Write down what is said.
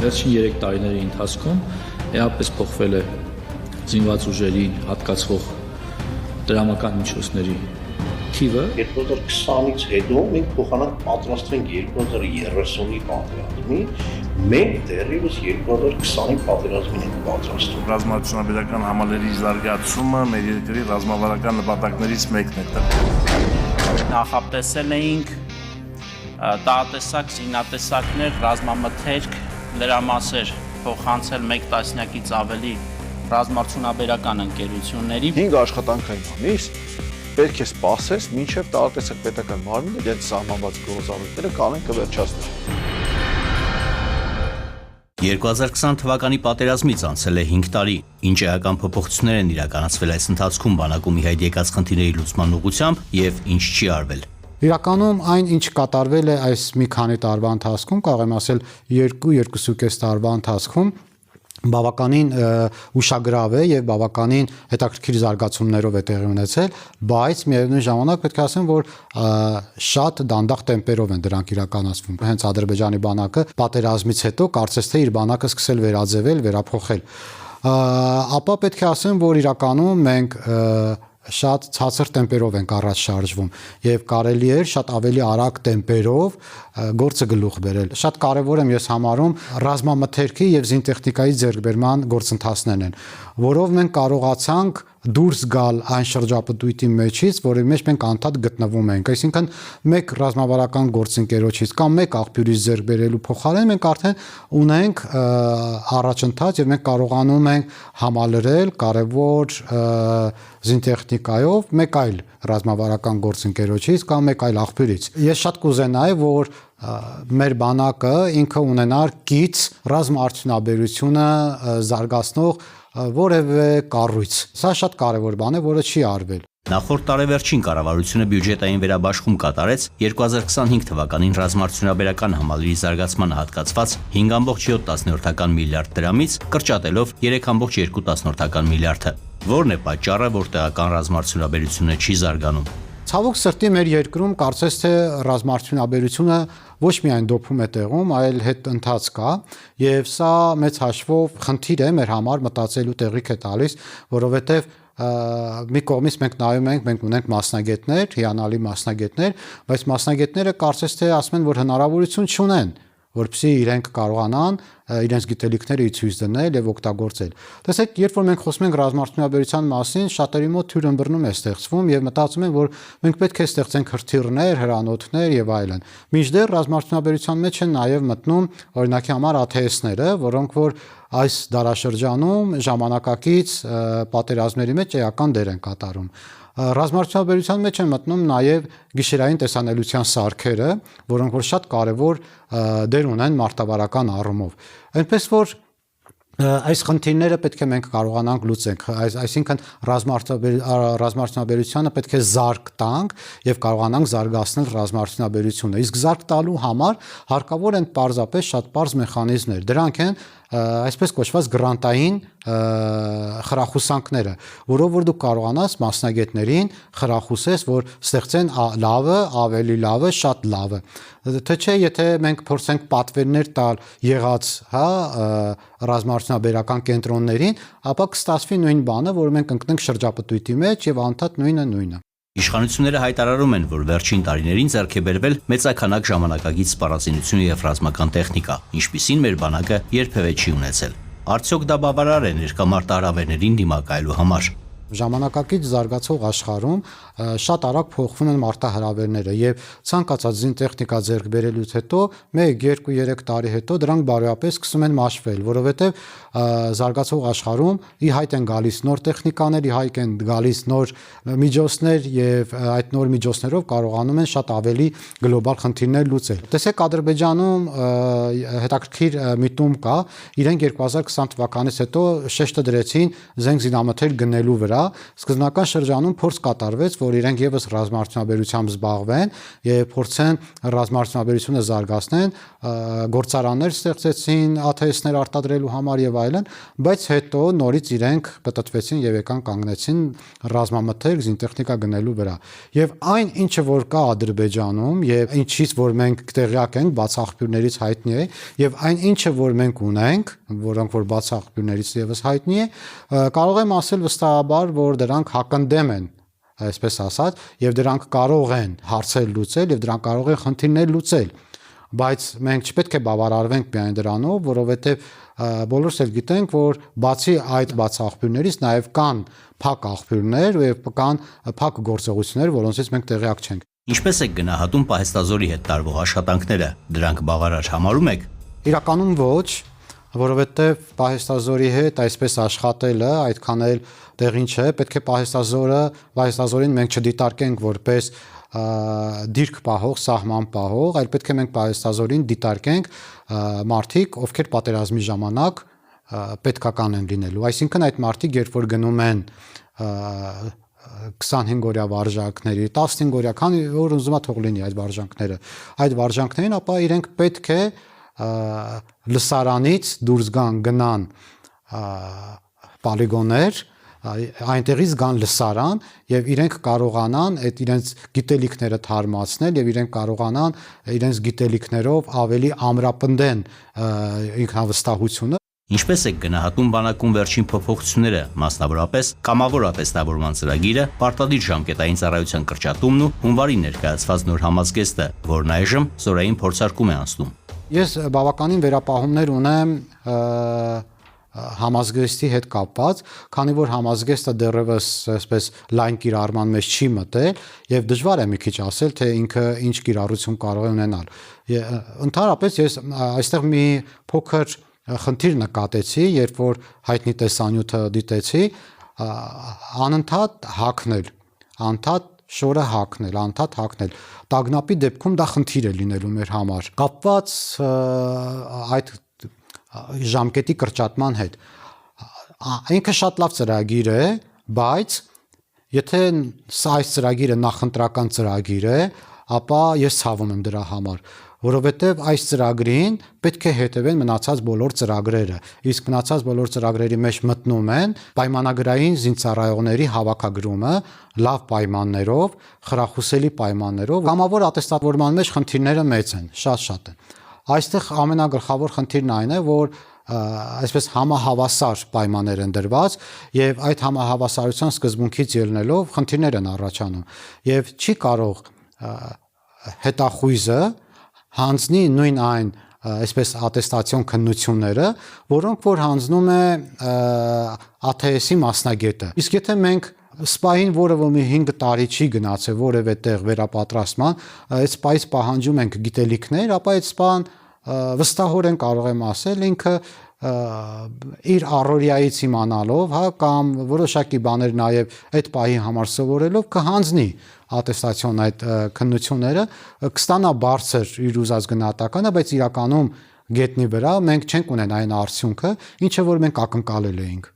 վերջին 3 տարիների ընթացքում էապես փոխվել է զինված ուժերի հատկացվող դրամական միջոցների թիվը 2020-ից հետո մենք փոխանակ պատրաստվենք 2030-ի պատերազմի, մենք դեռևս 2020-ի պատերազմին ենք պատրաստվում։ Ռազմաարդյունաբերական համալիրի զարգացումը մեր երկրի ռազմավարական նպատակներից մեկն է։ Նախատեսել էինք տարատեսակ զինատեսակներ, ռազմամթերք, լրամասեր փոխանցել 1 տասնյակից ավելի ռազմաարդյունաբերական ընկերությունների 5 աշխատանքային ամիս պետք է սպասես, մինչև տարատեսակ պետական մարմինը իրենց սահմանված գործառույթները կանեն կվերջացնի։ 2020 թվականի պատերազմից անցել է 5 տարի, ինչ էական փոփոխություններ են իրականացվել այս ընթացքում բանակում ի հայտ եկած խնդիրների լուծման ուղղությամբ եւ ինչ չի արվել։ Իրականում այն, ինչ կատարվել է այս մի քանի տարվա ընթացքում, կարող եմ ասել 2-2.5 տարվա ընթացքում, բավականին ուշագրավ է եւ բավականին հետաքրքիր զարգացումներով է տեղի ունեցել, բայց միևնույն ժամանակ պետք է ասեմ, որ շատ դանդաղ տեմպերով են դրանք իրականացվում։ Հենց Ադրբեջանի բանակը պատերազմից հետո կարծես թե իր բանակը սկսել վերաձևել, վերափոխել։ Ապա պետք է ասեմ, որ իրականում մենք շատ ցածր տեմպերով ենք առաջ շարժվում եւ կարելի է շատ ավելի արագ տեմպերով գործը գլուխ բերել։ Շատ կարեւոր եմ ես համարում ռազմամթերքի եւ զինտեխնիկայի ձեռքբերման գործընթացներն են, որով մենք կարողացանք դուրս գալ այն շրջապտույտի մեջից, որի մեջ մենք անդադ գտնվում ենք։ Այսինքն մեկ ռազմավարական գործընկերոջից կամ մեկ աղբյուրից ձեռք բերելու փոխարեն մենք արդեն ունենք առաջընթաց եւ մենք կարողանում ենք համալրել կարևոր զինտեխնիկայով մեկ այլ ռազմավարական գործընկերոջից կամ մեկ այլ աղբյուրից։ Ես շատ կուզենայի, որ մեր բանակը ինքը ունենար կից ռազմաարդյունաբերությունը զարգացնող որևէ կառույց։ Սա շատ կարևոր բան է, որը չի արվել։ Նախորդ տարեվերջին կառավարությունը բյուջետային վերաբաշխում կատարեց 2025 թվականին ռազմաարդյունաբերական համալիրի զարգացմանը հատկացված 5.7 միլիարդ դրամից կրճատելով 3.2 միլիարդը։ Որն է պատճառը, որ տեղական ռազմաարդյունաբերությունը չի զարգանում։ Ցավոք սրտի մեր երկրում կարծես թե ռազմաարդյունաբերությունը ոչ միայն դոփում է տեղում, այլ հետ ընթաց կա, եւ սա մեծ հաշվով խնդիր է մեր համար մտածելու տեղիք է տալիս, որովհետեւ մի կողմից մենք նայում ենք, մենք ունենք մասնագետներ, հիանալի մասնագետներ, բայց մասնագետները կարծես թե ասում են, որ հնարավորություն չունեն, որպեսզի իրենք կարողանան իրենց գիտելիքները ցույց դնել եւ օգտագործել։ Տեսեք, երբ որ մենք խոսում ենք ռազմաարդյունաբերության մասին, շատերի մոտ թյուր ըմբռնում է ստեղծվում եւ մտածում են, որ մենք պետք է ստեղծենք հրթիռներ, հրանոթներ եւ այլն։ Մինչդեռ ռազմաարդյունաբերության մեջ են նաեւ մտնում օրինակի համար ATS-ները, որոնք որ այս դարաշրջանում ժամանակակից պատերազմների մեջ էական դեր են կատարում։ Ռազմաարդյունաբերության մեջ են մտնում նաև գիշերային տեսանելիության սարքերը, որոնք որ շատ կարևոր դեր ունեն մարտավարական առումով։ Այնպես որ այս խնդիրները պետք է մենք կարողանանք լուծենք, այսինքն ռազմաարդյունաբերությանը պետք է զարգ տանք եւ կարողանանք զարգացնել ռազմաարդյունաբերությունը։ Իսկ զարգ տալու համար հարկավոր են պարզապես շատ պարզ մեխանիզմներ։ Դրանք են այսպես կոչված գրանտային խրախուսանքները, որով որ դու կարողանաս մասնագետներին խրախուսես, որ ստեղծեն լավը, ավելի լավը, շատ լավը։ Թե չէ, եթե մենք փորձենք պատվերներ տալ եղած, ռազմաարդյունաբերական կենտրոններին, ապա կստացվի նույն բանը, որ մենք ընկնենք շրջապտույտի մեջ եւ անդադ նույնը։ Իշխանությունները հայտարարում են, որ վերջին տարիներին ձեռք է բերվել մեծաքանակ ժամանակակից սպառազինություն եւ ռազմական տեխնիկա, ինչպիսին մեր բանակը երբևէ չի ունեցել։ Արդյոք դա բավարար է ներկա մարտահրավերներին դիմակայելու համար։ Ժամանակակից զարգացող աշխարհում շատ արագ փոխվում են մարտահրավերները եւ ցանկացած զինտեխնիկա ձեռք բերելուց հետո 1-2-3 տարի հետո դրանք բարոյապես սկսում են մաշվել, որովհետեւ զարգացող աշխարհում ի հայտ են գալիս նոր տեխնիկաներ, ի հայտ են գալիս նոր միջոցներ եւ այդ նոր միջոցներով կարողանում են շատ ավելի գլոբալ խնդիրներ լուծել։ Տեսեք, Ադրբեջանում հետաքրքիր միտում կա, իրենք 2020 թվականից հետո շեշտը դրեցին զենք զինամթերք գնելու վրա վրա սկզբնական շրջանում փորձ կատարվեց, որ իրենք եւս ռազմարտունաբերությամբ զբաղվեն եւ փորձեն ռազմարտունաբերությունը զարգացնեն, գործարաններ ստեղծեցին ATS-ներ արտադրելու համար եւ այլն, բայց հետո նորից իրենք պտտվեցին եւ եկան կանգնեցին ռազմամթերք զինտեխնիկա գնելու վրա։ Եվ այն ինչը որ կա Ադրբեջանում եւ ինչից որ մենք տեղյակ ենք, բաց աղբյուրներից հայտնի է, եւ այն ինչը որ մենք ունենք, որոնք որ բաց աղբյուրներից եւս հայտնի է, կարող եմ ասել վստահաբար, որ դրանք հակընդդեմ են, այսպես ասած, եւ դրանք կարող են հարցեր լուծել եւ դրանք կարող են խնդիրներ լուծել, բայց մենք չպետք է բավարարվենք միայն դրանով, որովհետեւ բոլորս էլ գիտենք, որ բացի այդ բաց աղբյուրներից նաեւ կան փակ աղբյուրներ եւ կան փակ գործողություններ, որոնցից մենք տեղյակ չենք։ Ինչպես եք գնահատում պահեստազորի հետ տարվող աշխատանքները, դրանք բավարար համարում եք։ Իրականում ոչ, որովհետեւ պահեստազորի հետ այսպես աշխատելը այդքան էլ տեղին չէ, պետք է պահեստազորին մենք չդիտարկենք որպես դիրք պահող, սահման պահող, այլ պետք է մենք պահեստազորին դիտարկենք մարդիկ, ովքեր պատերազմի ժամանակ պետքական են լինելու։ Այսինքն այդ մարդիկ, երբ որ գնում են 25 օրյա վարժանքների, 15 օրյա, քանի որ ուզում է թող լինի այդ վարժանքները, այդ վարժանքներին, ապա իրենք պետք է լսարանից դուրս գնան պոլիգոններ, այնտեղից գան լսարան եւ իրենք կարողանան այդ իրենց գիտելիքները թարմացնել եւ իրենք կարողանան իրենց գիտելիքներով ավելի ամրապնդեն ինքնավստահությունը։ Ինչպես եք գնահատում բանակում վերջին փոփոխությունները, մասնավորապես կամավոր ապեստավորման ծրագիրը, պարտադիր ժամկետային ծառայության կրճատումն ու հունվարին ներկայացված նոր համազգեստը, որն այժմ զորային փորձարկում է անցնում։ Ես բավականին վերապահումներ ունեմ համազգեստի հետ կապված, քանի որ համազգեստը դեռևս այսպես լայն կիրառման մեջ չի մտել եւ դժվար է մի քիչ ասել, թե ինքը ինչ կիրառություն կարող է ունենալ։ Ընդհանրապես ես այստեղ մի փոքր խնդիր նկատեցի, երբ որ հայտնի տեսանյութը դիտեցի, անընդհատ հակնել, շորը հակնել, տագնապի դեպքում դա խնդիր է լինելու մեր համար։ Կապված այդ ժամկետի կրճատման հետ։ Ինքը շատ լավ ծրագիր է, բայց եթե այս ծրագիրը նախընտրական ծրագիր է, ապա ես ցավում եմ դրա համար, որովհետև այս ծրագրին պետք է հետևեն մնացած բոլոր ծրագրերը, իսկ մնացած բոլոր ծրագրերի մեջ մտնում են պայմանագրային զինծառայողների հավաքագրումը լավ պայմաններով, խրախուսելի պայմաններով, կամավոր ատեստավորման մեջ խնդիրները մեծ են, շատ են։ Այստեղ ամենագլխավոր խնդիրն այն է, որ այսպես համահավասար պայմաններ են դրված եւ այդ համահավասարության սկզբունքից ելնելով խնդիրներ են առաջանում եւ չի կարող հետախույզը հանձնի նույն այն այսպես ատեստացիոն քննությունները, որոնք որ հանձնում է ATS-ի մասնագետը։ Իսկ եթե մենք սպային, որը որ մի 5 տարի չի գնացել որևէ տեղ վերապատրաստման, այդ սպայից պահանջում ենք գիտելիքներ, ապա այդ սպան վստահորեն կարող եմ ասել, ինքը իր առօրյայից իմանալով, հա, կամ որոշակի բաներ նաև այդ պահի համար սովորելով կհանձնի ատեստացիոն այդ քննությունները, կստանա բարձր իր ուզած գնահատականը, բայց իրականում գետնի վրա մենք չենք ունեն այն արդյունքը, ինչը որ մենք ակնկալել էինք։